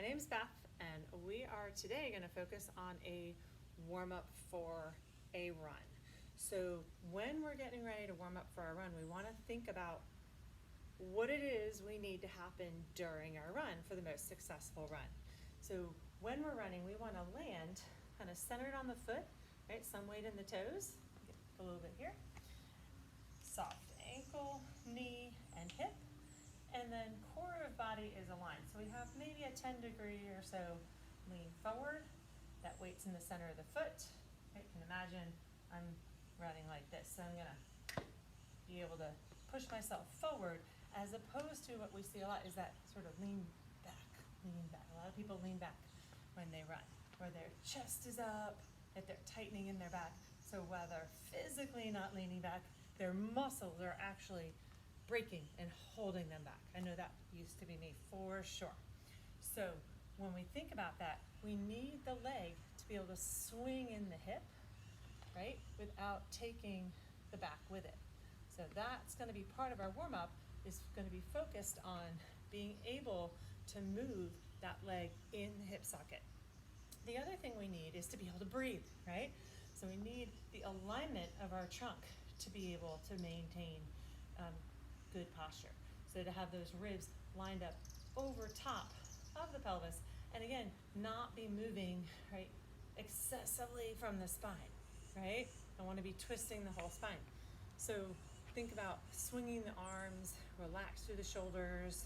name's Beth, and we are today going to focus on a warm up for a run. So when we're getting ready to warm up for our run, we want to think about what it is we need to happen during our run for the most successful run. So when we're running, we want to land kind of centered on the foot, right? Some weight in the toes. Get a little bit here. Soft ankle, knee, and hip. And then core of body is aligned. So we have maybe a 10-degree or so lean forward. That weight's in the center of the foot. You can imagine I'm running like this. So I'm gonna be able to push myself forward, as opposed to what we see a lot is that sort of lean back. A lot of people lean back when they run, where their chest is up, that they're tightening in their back. So while they're physically not leaning back, their muscles are actually breaking and holding them back. I know that used to be me for sure. So when we think about that, we need the leg to be able to swing in the hip, right, without taking the back with it. So that's going to be part of our warm-up, is going to be focused on being able to move that leg in the hip socket. The other thing we need is to be able to breathe, right? So we need the alignment of our trunk to be able to maintain good posture. So to have those ribs lined up over top of the pelvis, and again, not be moving, right, excessively from the spine, right? I want to be twisting the whole spine. So think about swinging the arms, relax through the shoulders,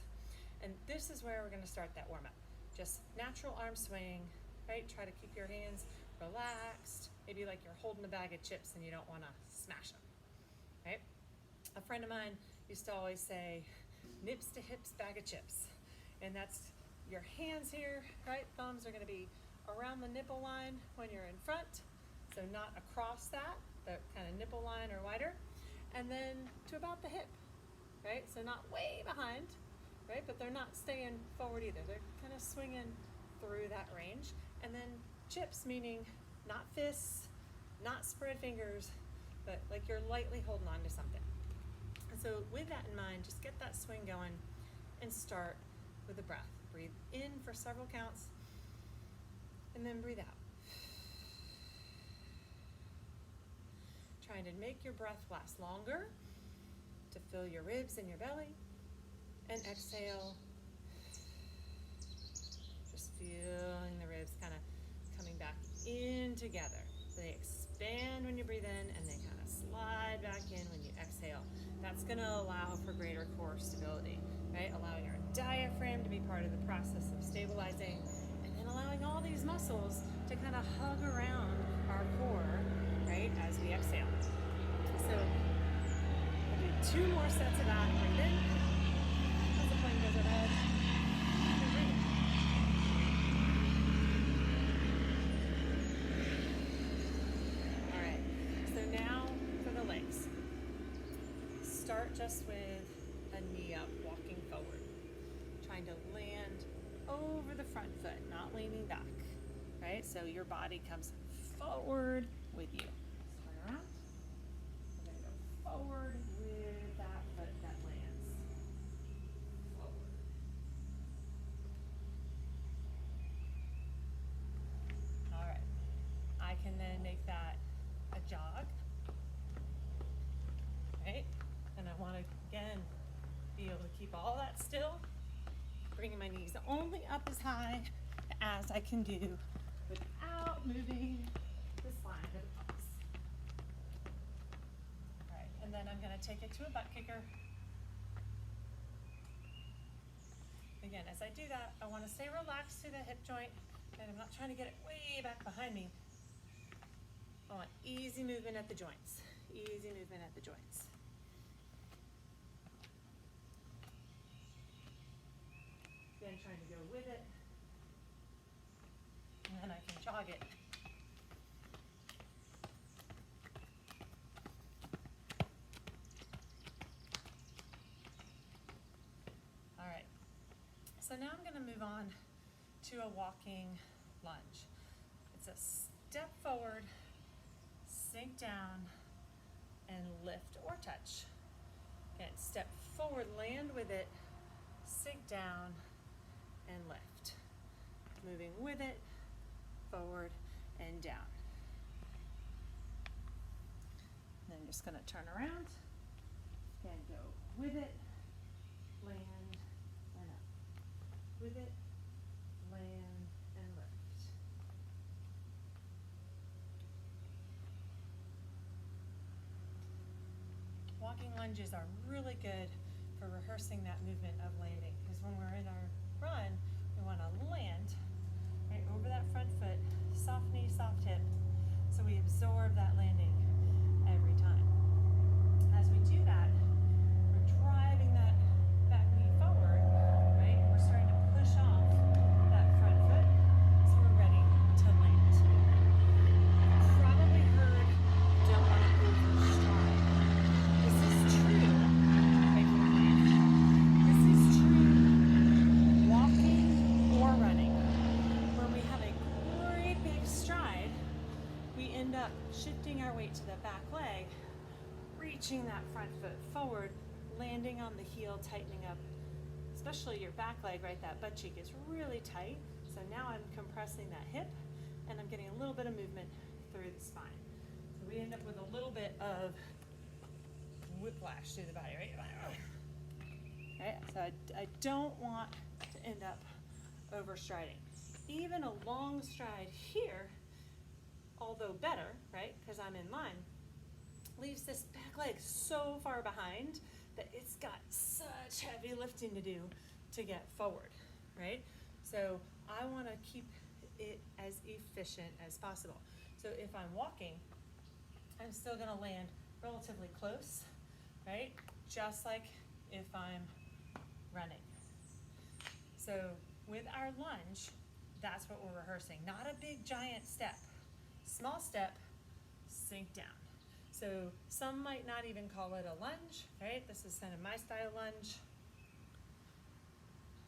and this is where we're going to start that warm up. Just natural arm swing, right? Try to keep your hands relaxed, maybe like you're holding a bag of chips and you don't want to smash them, right? A friend of mine used to always say, nips to hips, bag of chips. And that's your hands here, right? Thumbs are going to be around the nipple line when you're in front. So not across that, the kind of nipple line or wider. And then to about the hip, right? So not way behind, right? But they're not staying forward either. They're kind of swinging through that range. And then chips, meaning not fists, not spread fingers, but like you're lightly holding on to something. And so with that in mind, just get that swing going and start with the breath. Breathe in for several counts and then breathe out. Trying to make your breath last longer to fill your ribs and your belly. And exhale. Just feeling the ribs kind of coming back in together. So they expand when you breathe in and they kind of slide back in when you exhale. That's going to allow for greater core stability, right? Allowing our diaphragm to be part of the process of stabilizing, and then allowing all these muscles to kind of hug around our core, right, as we exhale. So we'll do 2 more sets of that. Breathe in as the plane goes overhead. Legs. Start just with a knee up, walking forward. Trying to land over the front foot, not leaning back, right? So your body comes forward with you. Turn around. We're going to go forward with that foot that lands. Forward. All right. I can then make that a jog. Right? And I want to, again, be able to keep all that still, bringing my knees only up as high as I can do without moving the spine of the pelvis. All right, and then I'm going to take it to a butt kicker. Again, as I do that, I want to stay relaxed through the hip joint, and I'm not trying to get it way back behind me. I want easy movement at the joints. Easy movement at the joints. Again, trying to go with it. And then I can jog it. All right. So now I'm going to move on to a walking lunge. It's a step forward, sink down, and lift or touch. Again, step forward, land with it, sink down, and lift. moving with it, forward and down. Then just gonna turn around and go with it, land, and up. With it, land, and lift. Walking lunges are really good for rehearsing that movement of landing, because when we're in our run, we want to land right over that front foot, soft knee, soft hip, so we absorb that landing every time. As we do that, we're driving that back knee forward, right? We're starting to push off that front foot, so we're ready to land. You've probably heard, don't want to overstride. This is true. This is true walking or running. When we have a great big stride, we end up shifting our weight to the back leg, reaching that front foot forward, landing on the heel, tightening up, especially your back leg, right? That butt cheek is really tight. So now I'm compressing that hip and I'm getting a little bit of movement through the spine. So we end up with a little bit of whiplash through the body, right? Right? So I don't want to end up overstriding. Even a long stride here, although better, right? Because I'm in line, leaves this back leg so far behind that it's got such heavy lifting to do to get forward, right? So I want to keep it as efficient as possible. So if I'm walking, I'm still going to land relatively close, right? Just like if I'm running. So with our lunge, that's what we're rehearsing. Not a big giant step. Small step, sink down. So some might not even call it a lunge, right? This is kind of my style lunge.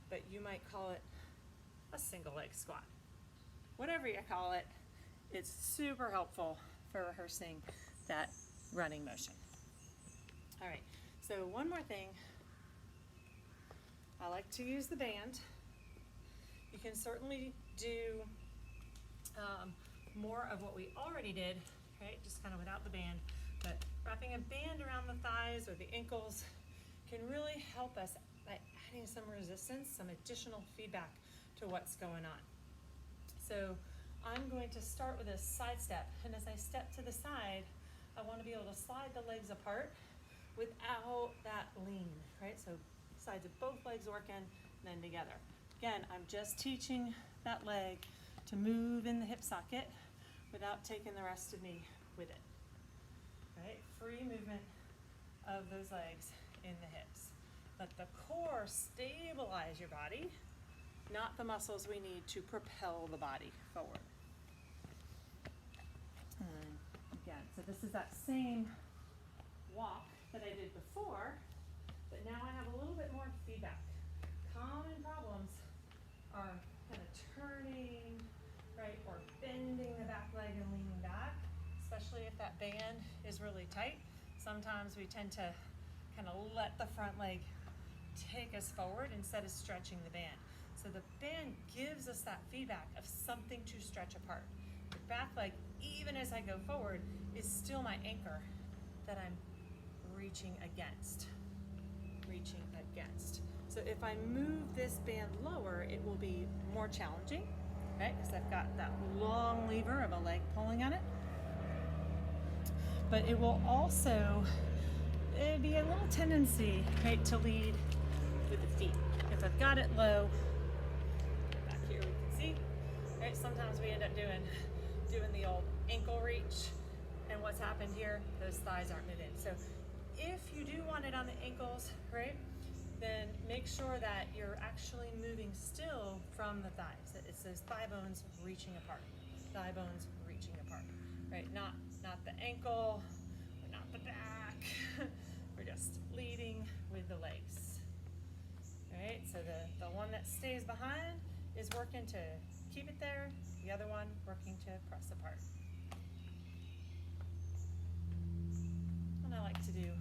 But you might call it a single leg squat. Whatever you call it, it's super helpful for rehearsing that running motion. All right, so one more thing. I like to use the band. You can certainly do more of what we already did, right? Just kind of without the band. But wrapping a band around the thighs or the ankles can really help us by adding some resistance, some additional feedback to what's going on. So I'm going to start with a side step, and as I step to the side, I want to be able to slide the legs apart without that lean, right? So sides of both legs working, and then together. Again, I'm just teaching that leg to move in the hip socket without taking the rest of me with it, right? Free movement of those legs in the hips. Let the core stabilize your body, not the muscles we need to propel the body forward. And again, so this is that same walk that I did before, but now I have a little bit more feedback. Common problems are kind of turning, right, or bending the back leg and leaning back, especially if that band is really tight. Sometimes we tend to kind of let the front leg take us forward instead of stretching the band. So the band gives us that feedback of something to stretch apart. The back leg, even as I go forward, is still my anchor that I'm reaching against. So if I move this band lower, it will be more challenging, right? Because I've got that long lever of a leg pulling on it. But it will also be a little tendency, right, to lead with the feet. If I've got it low, back here we can see, right? Sometimes we end up doing the old ankle reach, and what's happened here, those thighs aren't moving. So if you do want it on the ankles, right, then make sure that you're actually moving still from the thighs. It's those thigh bones reaching apart, right? Not the ankle, or not the back. We're just leading with the legs, right? So the one that stays behind is working to keep it there, the other one working to press apart. And I like to do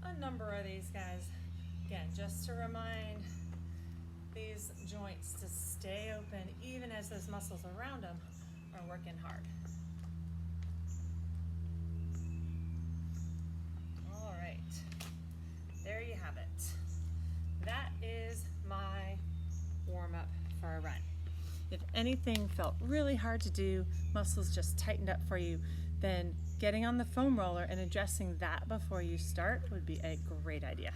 a number of these guys. Again, just to remind these joints to stay open even as those muscles around them are working hard. All right, there you have it. That is my warm up for a run. If anything felt really hard to do, muscles just tightened up for you, then getting on the foam roller and addressing that before you start would be a great idea.